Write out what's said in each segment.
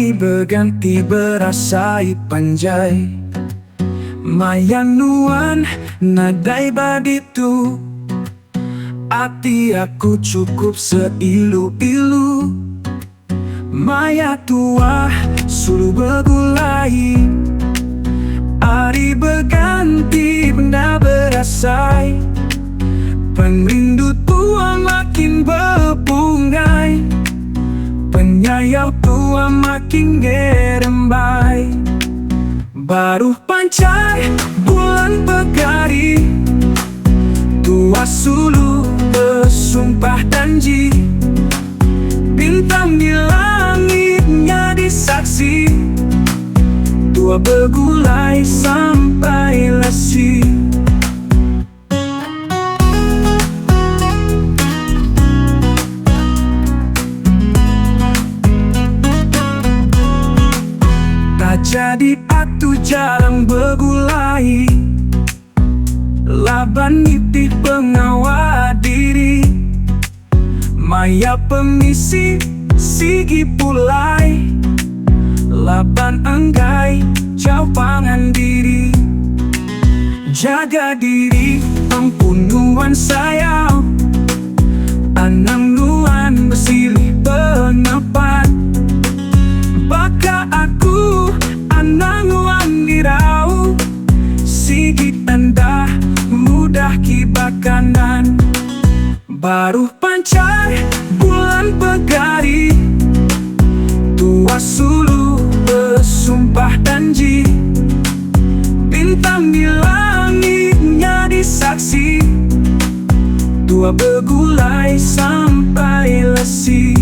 Hari berganti berasai panjai, mayanuan nadai baditu. Ati aku cukup seilu-ilu, maya tua sulu bergulai. Hari berganti benda berasai, penrindu tua makin berpungai, penyayau tua makin ngerembai. Baru pancai bulan pegari, tua sulu bersumpah janji. Bintang di langitnya disaksi, tua bergulai sampai lesi. Jadi atu jarang bergulai, laban nitih pengawal diri. Maya pemisi sigi pulai, laban anggai jauh pangan diri. Jaga diri ampunuan sayau, anang nuan bersilih penepat. Baka aku anang nuan dirau, sigi anda mudah kibakanan. Baru pancai bulan pegari, tua sulu bersumpah janji. Bintang di langitnya disaksi, tua bergulai sampai lesi.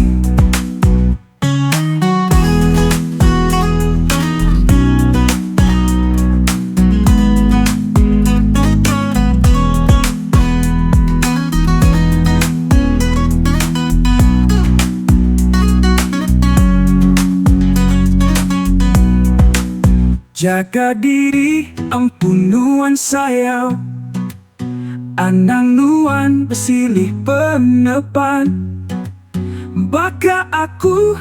Jaga diri ampunuan sayau, anang nuan bersilih penepan. Baka aku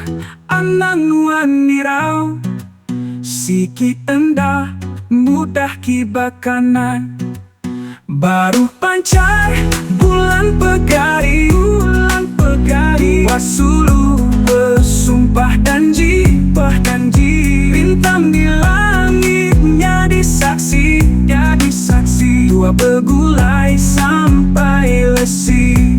anang nuan nirau, sikit endah mudah kibakanan. Baru pancai bulan pegari, wasulu bersumpah janji. Bintang di langitnya disaksi, tua bergulai sampai lesi.